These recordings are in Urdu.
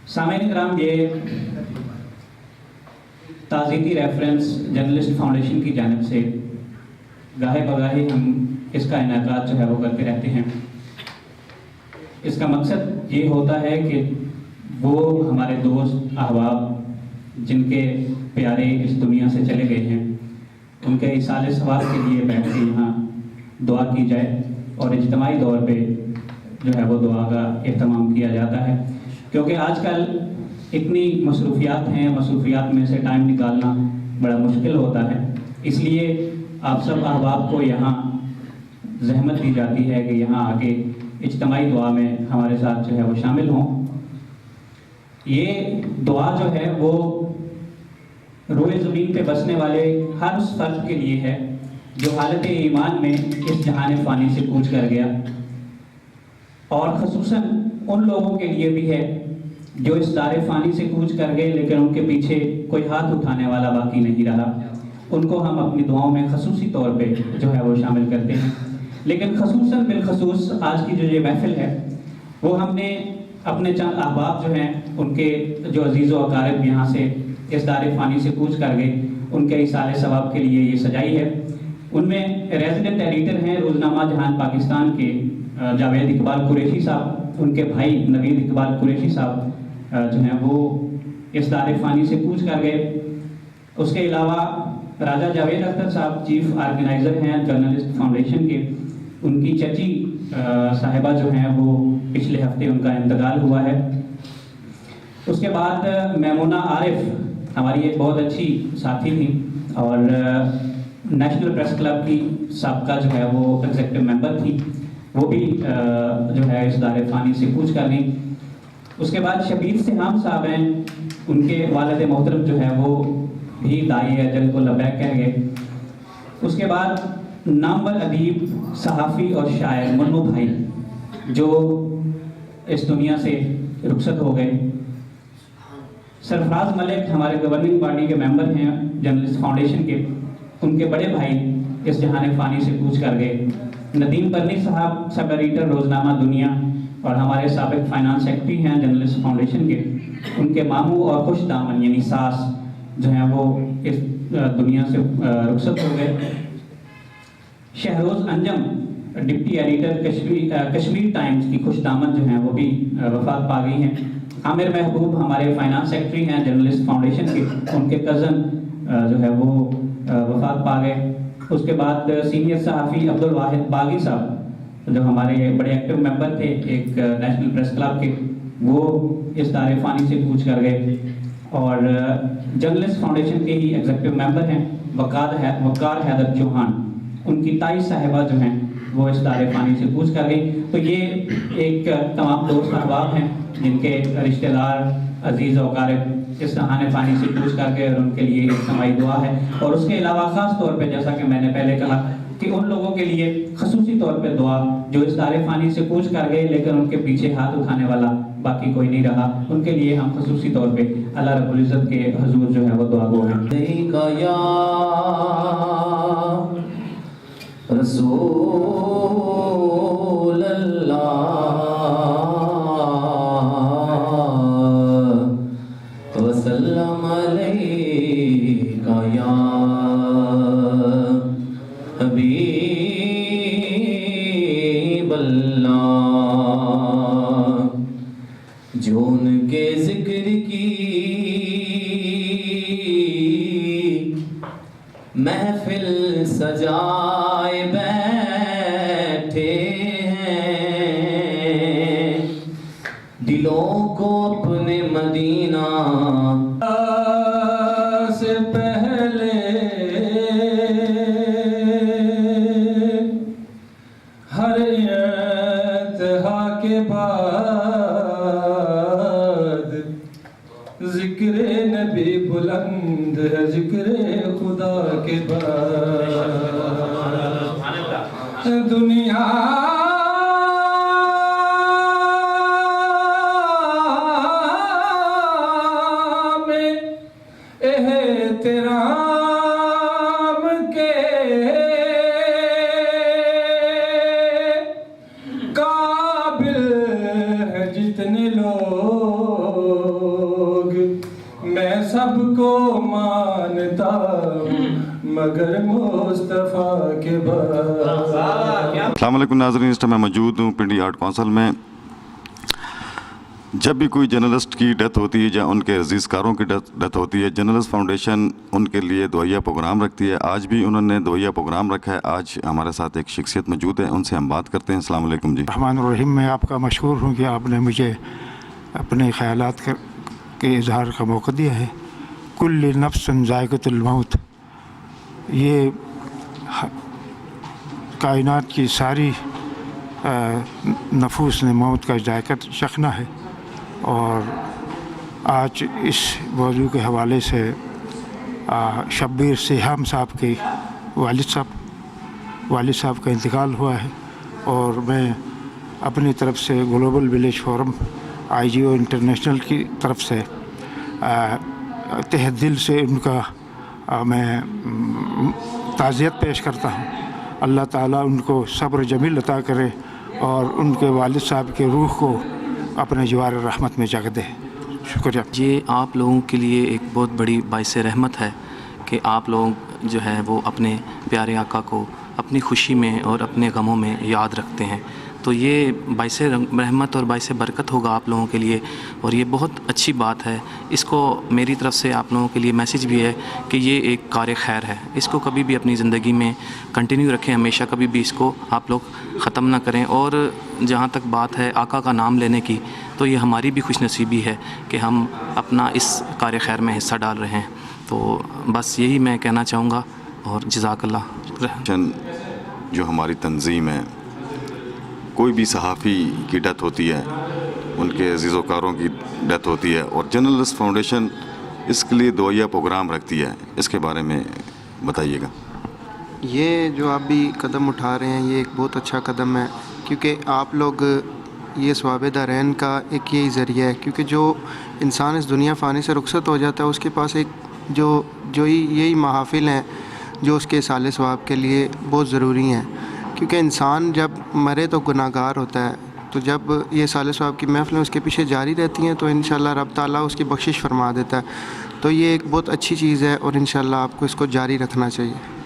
سامعین کرام، یہ تعزیتی ریفرنس جرنلسٹ فاؤنڈیشن کی جانب سے گاہے بگاہے ہم اس کا انعقاد جو ہے وہ کرتے رہتے ہیں۔ اس کا مقصد یہ ہوتا ہے کہ وہ ہمارے دوست احباب جن کے پیارے اس دنیا سے چلے گئے ہیں، ان کے ایصال ثواب کے لیے بیٹھ کے یہاں دعا کی جائے اور اجتماعی طور پہ جو ہے وہ دعا کا اہتمام کیا جاتا ہے، کیونکہ آج کل اتنی مصروفیات ہیں، مصروفیات میں سے ٹائم نکالنا بڑا مشکل ہوتا ہے۔ اس لیے آپ سب احباب کو یہاں زحمت دی جاتی ہے کہ یہاں آ کے اجتماعی دعا میں ہمارے ساتھ جو ہے وہ شامل ہوں۔ یہ دعا جو ہے وہ روئے زمین پہ بسنے والے ہر اس فرد کے لیے ہے جو حالت ایمان میں اس جہان فانی سے کوچ کر گیا، اور خصوصاً ان لوگوں کے لیے بھی ہے جو اس دار فانی سے کوچ کر گئے لیکن ان کے پیچھے کوئی ہاتھ اٹھانے والا باقی نہیں رہا۔ ان کو ہم اپنی دعاؤں میں خصوصی طور پہ جو ہے وہ شامل کرتے ہیں، لیکن خصوصاً بالخصوص آج کی جو یہ محفل ہے وہ ہم نے اپنے چند احباب جو ہیں، ان کے جو عزیز و اقارب یہاں سے اس دار فانی سے کوچ کر گئے، ان کے ایصال ثواب کے لیے یہ سجائی ہے۔ ان میں ریزیڈنٹ ایڈیٹر ہیں روزنامہ جہان پاکستان کے جاوید اقبال قریشی صاحب، ان کے بھائی نوید اقبال قریشی صاحب جو ہیں وہ اس دار فانی سے کوچ کر گئے۔ اس کے علاوہ راجہ جاوید اختر صاحب چیف آرگنائزر ہیں جرنلسٹ فاؤنڈیشن کے، ان کی چچی صاحبہ جو ہیں وہ پچھلے ہفتے ان کا انتقال ہوا ہے۔ اس کے بعد میمونہ عارف ہماری ایک بہت اچھی ساتھی تھی اور نیشنل پریس کلب کی سابقہ جو ہے وہ ایگزیکٹو ممبر تھی، وہ بھی جو ہے اس دار فانی سے کوچ کر گئی۔ اس کے بعد شبیر سہام صاحب ہیں، ان کے والد محترم جو ہے وہ بھی داعی اجل کو لبیک کہہ گئے۔ اس کے بعد نامور ادیب، صحافی اور شاعر منو بھائی جو اس دنیا سے رخصت ہو گئے۔ سرفراز ملک ہمارے گورننگ باڈی کے ممبر ہیں جرنلسٹ فاؤنڈیشن کے، ان کے بڑے بھائی اس جہان فانی سے کوچ کر گئے۔ ندیم پرنی صاحب سب ایڈیٹر روزنامہ دنیا اور ہمارے سابق فائنانس سیکرٹری ہیں جرنلسٹ فاؤنڈیشن کے، ان کے ماموں اور خوش دامن یعنی ساس جو ہیں وہ اس دنیا سے رخصت ہو گئے۔ شہروز انجم ڈپٹی ایڈیٹر کشمیر ٹائمز کی خوش دامن جو ہیں وہ بھی وفات پا گئی ہیں۔ عامر محبوب ہمارے فائنانس سیکرٹری ہیں جرنلسٹ فاؤنڈیشن کے، ان کے کزن جو ہے وہ وفات پا گئے۔ اس کے بعد سینئر صحافی عبد الواحد باغی صاحب جو ہمارے بڑے ایکٹیو ممبر تھے ایک نیشنل پریس کلب کے، وہ اس دار فانی سے کوچ کر گئے۔ اور جرنلسٹ فاؤنڈیشن کے ہی ایگزیکٹو ممبر ہیں وقار حیدر چوہان، ان کی تائی صاحبہ جو ہیں وہ اس دار فانی سے کوچ کر گئی۔ تو یہ ایک تمام دوست احباب ہیں جن کے رشتہ دار عزیز و اقارب اس جہان فانی سے کوچ کر گئے، اور ان کے لیے اجتماعی دعا ہے۔ اور اس کے علاوہ خاص طور پہ جیسا کہ میں نے پہلے کہا کہ ان لوگوں کے لیے خصوصی طور پہ دعا جو اس دار فانی سے کوچ کر گئے لیکن ان کے پیچھے ہاتھ اٹھانے والا باقی کوئی نہیں رہا، ان کے لیے ہم خصوصی طور پہ اللہ رب العزت کے حضور جو ہے وہ دعا گو ہیں۔ رسول اللہ وسلم علیک یا حبیب اللہ، جو ان کے ذکر کی محفل سجائے بیٹھے ہیں، دلوں کو اپنے مدینہ سے پہلے ہر انتہا کے بعد ذکر نبی بلند ہے، ذکر خدا کے بعد دنیا میں احترام کے قابل ہے جتنے لوگ سب کو مانتا ہوں مگر مصطفیٰ کے بعد. السلام علیکم ناظرین، اس ٹائم میں موجود ہوں پنڈی آرٹ کونسل میں. جب بھی کوئی جرنلسٹ کی ڈیتھ ہوتی ہے یا ان کے عزیز کاروں کی ڈیتھ ہوتی ہے، جرنلسٹ فاؤنڈیشن ان کے لیے دعائیہ پروگرام رکھتی ہے. آج بھی انہوں نے دعائیہ پروگرام رکھا ہے. آج ہمارے ساتھ ایک شخصیت موجود ہے، ان سے ہم بات کرتے ہیں. السلام علیکم جی. الرحمن الرحیم. میں آپ کا مشکور ہوں کہ آپ نے مجھے اپنے خیالات کے اظہار کا موقع دیا ہے. کل نفس ذائقۃ الموت، یہ کائنات کی ساری نفوس نے موت کا ذائقہ چکھنا ہے. اور آج اس موضوع کے حوالے سے شبیر سیحام صاحب کے والد صاحب کا انتقال ہوا ہے، اور میں اپنی طرف سے global village forum IGO international کی طرف سے تہ دل سے ان کا میں تعزیت پیش کرتا ہوں. اللہ تعالیٰ ان کو صبر جمیل عطا کرے اور ان کے والد صاحب کے روح کو اپنے جوار رحمت میں جگہ دے. شکریہ. یہ آپ لوگوں کے لیے ایک بہت بڑی باعث رحمت ہے کہ آپ لوگ جو ہے وہ اپنے پیارے آقا کو اپنی خوشی میں اور اپنے غموں میں یاد رکھتے ہیں. تو یہ باعث رحمت اور باعث برکت ہوگا آپ لوگوں کے لیے، اور یہ بہت اچھی بات ہے. اس کو میری طرف سے آپ لوگوں کے لیے میسیج بھی ہے کہ یہ ایک کار خیر ہے. اس کو کبھی بھی اپنی زندگی میں کنٹینیو رکھیں، ہمیشہ کبھی بھی اس کو آپ لوگ ختم نہ کریں. اور جہاں تک بات ہے آقا کا نام لینے کی، تو یہ ہماری بھی خوش نصیبی ہے کہ ہم اپنا اس کار خیر میں حصہ ڈال رہے ہیں. تو بس یہی میں کہنا چاہوں گا، اور جزاک اللہ. جو ہماری تنظیم ہے، کوئی بھی صحافی کی ڈیتھ ہوتی ہے، ان کے عزیز و کاروں کی ڈیتھ ہوتی ہے، اور جرنلسٹ فاؤنڈیشن اس کے لیے دعائیہ پروگرام رکھتی ہے. اس کے بارے میں بتائیے گا. یہ جو آپ بھی قدم اٹھا رہے ہیں، یہ ایک بہت اچھا قدم ہے، کیونکہ آپ لوگ یہ ثواب دارین کا ایک یہی ذریعہ ہے. کیونکہ جو انسان اس دنیا فانی سے رخصت ہو جاتا ہے، اس کے پاس ایک جو یہی محافل ہیں جو اس کے ایصال ثواب کے لیے بہت ضروری ہیں. کیونکہ انسان جب مرے تو گناہ گار ہوتا ہے، تو جب یہ ایصال ثواب کی محفلیں اس کے پیچھے جاری رہتی ہیں تو انشاءاللہ رب تعالیٰ اس کی بخشش فرما دیتا ہے. تو یہ ایک بہت اچھی چیز ہے، اور انشاءاللہ آپ کو اس کو جاری رکھنا چاہیے.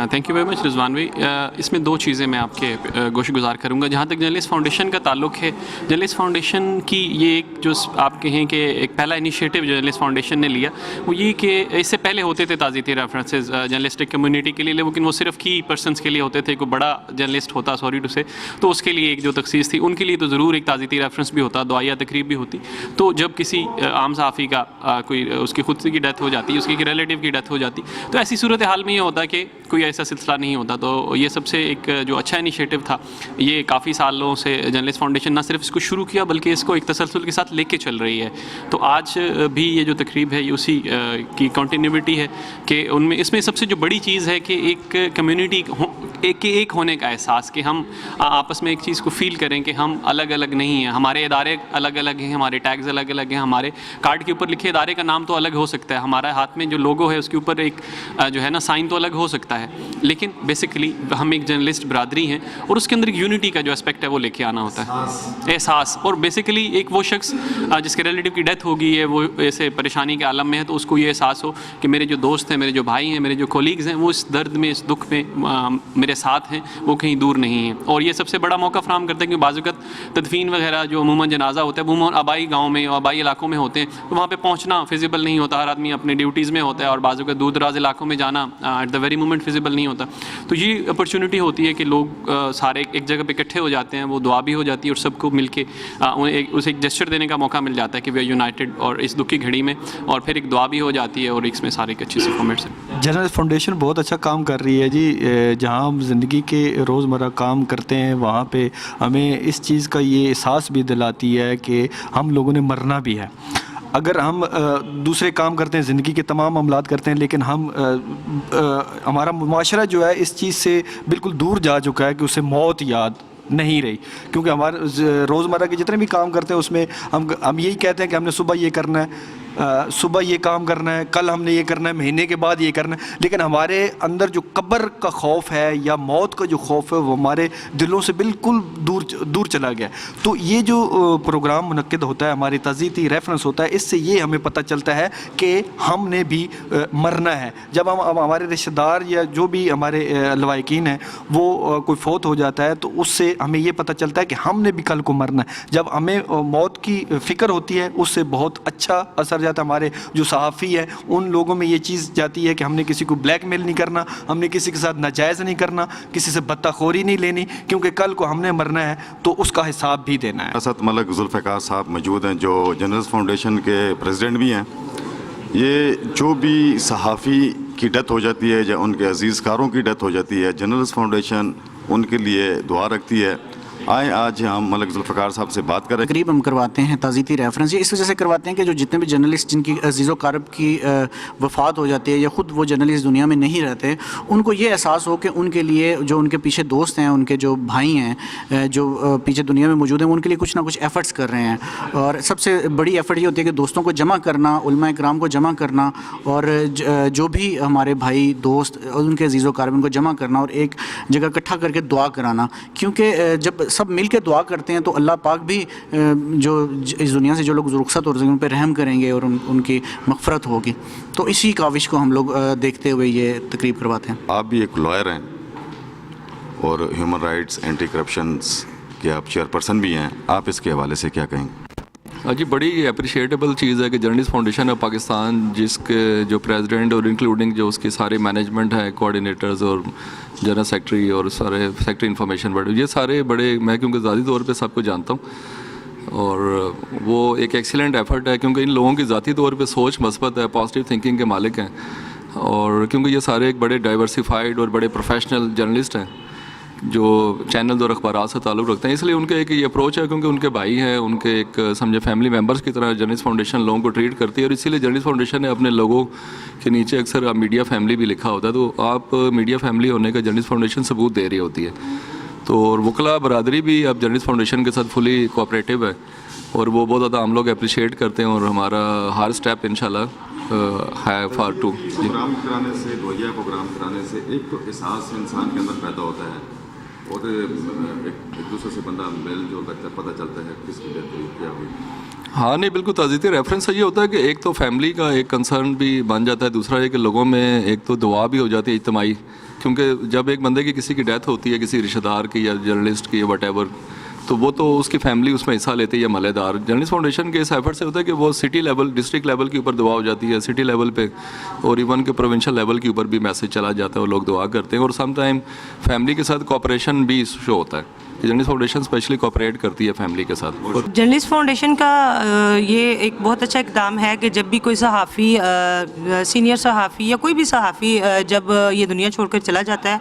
تھینک یو ویری مچ رضوان بھائی. اس میں دو چیزیں میں آپ کے گوش گزار کروں گا. جہاں تک جرنلسٹ فاؤنڈیشن کا تعلق ہے، جرنلسٹ فاؤنڈیشن کی یہ ایک جو آپ کہیں کہ ایک پہلا انیشیٹو جرنلسٹ فاؤنڈیشن نے لیا، وہ یہ کہ اس سے پہلے ہوتے تھے تعزیتی ریفرنسز جرنلسٹک کمیونٹی کے لیے، لیکن وہ صرف کی پرسنس کے لیے ہوتے تھے. کوئی بڑا جرنلسٹ ہوتا، سوری ٹو سے، تو اس کے لیے ایک جو تخصیص تھی، ان کے لیے تو ضرور ایک تعزیتی ریفرنس بھی ہوتا، دعائیہ تقریب بھی ہوتی. تو جب کسی عام صحافی کا کوئی اس کی خود کی ڈیتھ ہو جاتی، اس کی ریلیٹیو کی ڈیتھ ہو جاتی، تو ایسی صورت حال میں یہ ہوتا کہ کوئی ایسا سلسلہ نہیں ہوتا. تو یہ سب سے ایک جو اچھا انیشیٹو تھا. یہ کافی سالوں سے جرنلسٹ فاؤنڈیشن نہ صرف اس کو شروع کیا بلکہ اس کو ایک تسلسل کے ساتھ لے کے چل رہی ہے. تو آج بھی یہ جو تقریب ہے یہ اسی کی کنٹینیوٹی ہے کہ ان میں اس میں سب سے جو بڑی چیز ہے کہ ایک کمیونٹی ایک ہونے کا احساس، کہ ہم آپس میں ایک چیز کو فیل کریں کہ ہم الگ الگ نہیں ہیں. ہمارے ادارے الگ الگ ہیں، ہمارے ٹیگز الگ الگ ہیں، ہمارے کارڈ کے اوپر لکھے ادارے کا نام تو الگ ہو سکتا ہے، ہمارے ہاتھ میں جو لوگو ہے اس کے اوپر ایک جو ہے نا سائن تو الگ ہو سکتا ہے، لیکن بیسیکلی ہم ایک جرنلسٹ برادری ہیں، اور اس کے اندر ایک یونٹی کا جو اسپیکٹ ہے وہ لے کے آنا ہوتا ہے، احساس. اور بیسیکلی ایک وہ شخص جس کے ریلیٹیو کی ڈیتھ ہو گئی ہے، وہ ایسے پریشانی کے عالم میں ہے، تو اس کو یہ احساس ہو کہ میرے جو دوست ہیں، میرے جو بھائی ہیں، میرے جو کولیگز ہیں، وہ اس درد میں، اس دکھ میں میرے ساتھ ہیں، وہ کہیں دور نہیں ہیں. اور یہ سب سے بڑا موقع فراہم کرتے ہیں کہ بعض اوقات تدفین وغیرہ جو عموماً جنازہ ہوتا ہے، عموماً آبائی گاؤں میں اور آبائی علاقوں میں ہوتے ہیں، تو وہاں پہ پہنچنا فیزیبل نہیں ہوتا. ہر آدمی اپنے ڈیوٹیز میں ہوتا ہے، اور بعض اوقات دور دراز علاقوں میں جانا at the very moment feasible نہیں ہوتا. تو یہ اپرچونٹی ہوتی ہے کہ لوگ سارے ایک جگہ پہ اکٹھے ہو جاتے ہیں، وہ دعا بھی ہو جاتی ہے، اور سب کو مل کے اسے ایک جسچر دینے کا موقع مل جاتا ہے کہ وی آر یونائٹڈ اور اس دکھ کی گھڑی میں، اور پھر ایک دعا بھی ہو جاتی ہے، اور اس میں سارے ایک اچھی سی فارمیٹ سے. جرنلسٹ فاؤنڈیشن بہت اچھا کام کر رہی ہے جی. جہاں ہم زندگی کے روزمرہ کام کرتے ہیں، وہاں پہ ہمیں اس چیز کا یہ احساس بھی دلاتی ہے کہ ہم لوگوں نے مرنا بھی ہے. اگر ہم دوسرے کام کرتے ہیں، زندگی کے تمام معاملات کرتے ہیں، لیکن ہمارا معاشرہ جو ہے اس چیز سے بالکل دور جا چکا ہے کہ اسے موت یاد نہیں رہی. کیونکہ ہمارے روزمرہ کے جتنے بھی کام کرتے ہیں اس میں ہم یہی کہتے ہیں کہ ہم نے صبح یہ کرنا ہے، صبح یہ کام کرنا ہے, کل ہم نے یہ کرنا ہے, مہینے کے بعد یہ کرنا ہے, لیکن ہمارے اندر جو قبر کا خوف ہے یا موت کا جو خوف ہے وہ ہمارے دلوں سے بالکل دور چلا گیا. تو یہ جو پروگرام منعقد ہوتا ہے, ہماری تعزیتی ریفرنس ہوتا ہے, اس سے یہ ہمیں پتہ چلتا ہے کہ ہم نے بھی مرنا ہے. جب ہم ہمارے رشتہ دار یا جو بھی ہمارے لوائقین ہیں وہ کوئی فوت ہو جاتا ہے تو اس سے ہمیں یہ پتہ چلتا ہے کہ ہم نے بھی کل کو مرنا ہے. جب ہمیں موت کی فکر ہوتی ہے اس سے بہت اچھا اثر جاتا ہے. ہمارے جو صحافی ہیں ان لوگوں میں یہ چیز جاتی ہے کہ ہم نے کسی کو بلیک میل نہیں کرنا, ہم نے کسی کے ساتھ ناجائز نہیں کرنا, کسی سے بدتخوری نہیں لینی, کیونکہ کل کو ہم نے مرنا ہے تو اس کا حساب بھی دینا ہے. اسد ملک ذوالفقار صاحب موجود ہیں جو جرنلسٹ فاؤنڈیشن کے پریزیڈنٹ بھی ہیں. یہ جو بھی صحافی کی ڈیتھ ہو جاتی ہے یا ان کے عزیز کاروں کی ڈیتھ ہو جاتی ہے, جرنلسٹ فاؤنڈیشن ان کے لیے دعا رکھتی ہے. آئیں آج ہم ملک ذوالفقار صاحب سے بات کریں. تقریب ہم کرواتے ہیں تعزیتی ریفرنس, یہ اس وجہ سے کرواتے ہیں کہ جو جتنے بھی جرنلسٹ جن کی عزیز و قارب کی وفات ہو جاتی ہے یا خود وہ جرنلسٹ دنیا میں نہیں رہتے, ان کو یہ احساس ہو کہ ان کے لیے جو ان کے پیچھے دوست ہیں, ان کے جو بھائی ہیں جو پیچھے دنیا میں موجود ہیں, ان کے لیے کچھ نہ کچھ ایفرٹس کر رہے ہیں. اور سب سے بڑی ایفرٹ یہ ہوتی ہے کہ دوستوں کو جمع کرنا, علماء کرام کو جمع کرنا, اور جو بھی ہمارے بھائی دوست ان کے عزیز و قارب ان کو جمع کرنا اور ایک جگہ اکٹھا کر کے دعا کرانا. کیونکہ جب سب مل کے دعا کرتے ہیں تو اللہ پاک بھی جو اس دنیا سے جو لوگ رخصت ہو رہے ہیں ان پہ رحم کریں گے اور ان کی مغفرت ہوگی. تو اسی کاوش کو ہم لوگ دیکھتے ہوئے یہ تقریب کرواتے ہیں. آپ بھی ایک لائر ہیں اور ہیومن رائٹس اینٹی کرپشنز کے آپ چیئرپرسن بھی ہیں, آپ اس کے حوالے سے کیا کہیں گے؟ جی بڑی اپریشیٹیبل چیز ہے کہ جرنلسٹ فاؤنڈیشن آف پاکستان جس کے جو پریزیڈنٹ اور انکلوڈنگ جو اس کی سارے مینجمنٹ ہے, کوآرڈینیٹرز اور جنرل سیکرٹری اور سارے سیکرٹری انفارمیشن بڑے, یہ سارے بڑے, میں کیونکہ ذاتی طور پہ سب کو جانتا ہوں, اور وہ ایک ایکسیلنٹ ایفرٹ ہے کیونکہ ان لوگوں کی ذاتی طور پہ سوچ مثبت ہے, پازیٹیو تھنکنگ کے مالک ہیں, اور کیونکہ یہ سارے ایک بڑے ڈائیورسیفائڈ اور بڑے پروفیشنل جرنلسٹ ہیں جو چینل اور اخبارات سے تعلق رکھتے ہیں. اس لیے ان کے ایک یہ اپروچ ہے کیونکہ ان کے بھائی ہیں, ان کے ایک سمجھے فیملی ممبرس کی طرح جرنلسٹ فاؤنڈیشن لوگوں کو ٹریٹ کرتی ہے, اور اسی لیے جرنلسٹ فاؤنڈیشن نے اپنے لوگوں کے نیچے اکثر میڈیا فیملی بھی لکھا ہوتا ہے. تو آپ میڈیا فیملی ہونے کا جرنلسٹ فاؤنڈیشن ثبوت دے رہی ہوتی ہے. تو اور وکلا برادری بھی اب جرنلسٹ فاؤنڈیشن کے ساتھ فلی کوآپریٹیو ہے, اور وہ بہت زیادہ ہم لوگ اپریشیٹ کرتے ہیں, اور ہمارا ہر اسٹیپ انشاءاللہ ہے فار ٹو. پروگرام کرانے سے, دویا پروگرام کرانے سے ایک تو احساس انسان کے اندر پیدا ہوتا ہے, اور ایک دوسرے سے بندہ میل جو کرتا ہے, پتہ چلتا ہے کس کی ڈیتھ ہوئی, کیا ہوئی. ہاں نہیں بالکل, تعزیتی ریفرنس سے یہ ہوتا ہے کہ ایک تو فیملی کا ایک کنسرن بھی بن جاتا ہے, دوسرا یہ کہ لوگوں میں ایک تو دعا بھی ہو جاتی ہے اجتماعی, کیونکہ جب ایک بندے کی کسی کی ڈیتھ ہوتی ہے, کسی رشتہ دار کی یا جرنلسٹ کی یا وٹ ایور, تو وہ تو اس کی فیملی اس میں حصہ لیتی ہے یا ملے دار. جرنلسٹ فاؤنڈیشن کے اس ایفرٹ سے ہوتا ہے کہ وہ سٹی لیول, ڈسٹرکٹ لیول کے اوپر دعا ہو جاتی ہے, سٹی لیول پہ, اور ایون کہ پروونشل لیول کے اوپر بھی میسج چلا جاتا ہے اور لوگ دعا کرتے ہیں. اور سم ٹائم فیملی کے ساتھ کوآپریشن بھی شو ہوتا ہے. جرنلسٹ فاؤنڈیشن اسپیشلی کوآپریٹ کرتی ہے فیملی کے ساتھ. جرنلسٹ فاؤنڈیشن کا یہ ایک بہت اچھا اقدام ہے کہ جب بھی کوئی صحافی, سینئر صحافی یا کوئی بھی صحافی جب یہ دنیا چھوڑ کر چلا جاتا ہے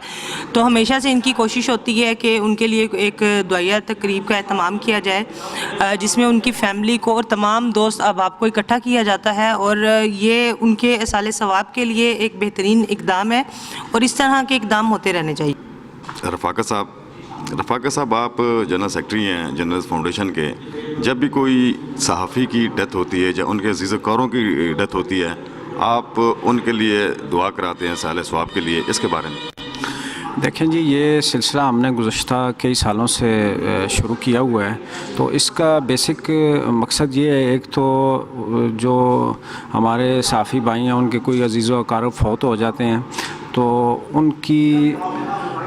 تو ہمیشہ سے ان کی کوشش ہوتی ہے کہ ان کے لیے ایک دعائیہ تقریب کا اہتمام کیا جائے, جس میں ان کی فیملی کو اور تمام دوست احباب کو اکٹھا کیا جاتا ہے, اور یہ ان کے ایصال ثواب کے لیے ایک بہترین اقدام ہے, اور اس طرح کے اقدام ہوتے رہنے چاہیے. رفاقت صاحب, آپ جنرل سیکرٹری ہیں جرنلسٹ فاؤنڈیشن کے. جب بھی کوئی صحافی کی ڈیتھ ہوتی ہے یا ان کے عزیز کاروں کی ڈیتھ ہوتی ہے, آپ ان کے لیے دعا کراتے ہیں اصالِ ثواب کے لیے, اس کے بارے میں؟ دیکھیں جی, یہ سلسلہ ہم نے گزشتہ کئی سالوں سے شروع کیا ہوا ہے. تو اس کا بیسک مقصد یہ ہے, ایک تو جو ہمارے صحافی بھائی ہیں ان کے کوئی عزیز و اقارب فوت ہو جاتے ہیں تو ان کی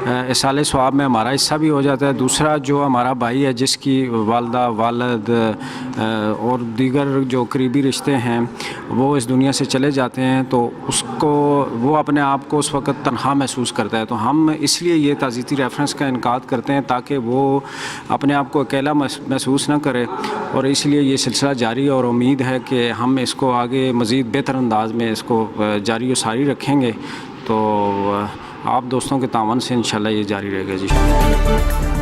ایصال ثواب میں ہمارا حصہ بھی ہو جاتا ہے. دوسرا جو ہمارا بھائی ہے جس کی والدہ, والد اور دیگر جو قریبی رشتے ہیں وہ اس دنیا سے چلے جاتے ہیں, تو اس کو وہ اپنے آپ کو اس وقت تنہا محسوس کرتا ہے. تو ہم اس لیے یہ تعزیتی ریفرنس کا انعقاد کرتے ہیں تاکہ وہ اپنے آپ کو اکیلا محسوس نہ کرے, اور اس لیے یہ سلسلہ جاری ہے, اور امید ہے کہ ہم اس کو آگے مزید بہتر انداز میں اس کو جاری و ساری رکھیں گے. تو آپ دوستوں کے تعاون سے انشاءاللہ یہ جاری رہے گا. جی.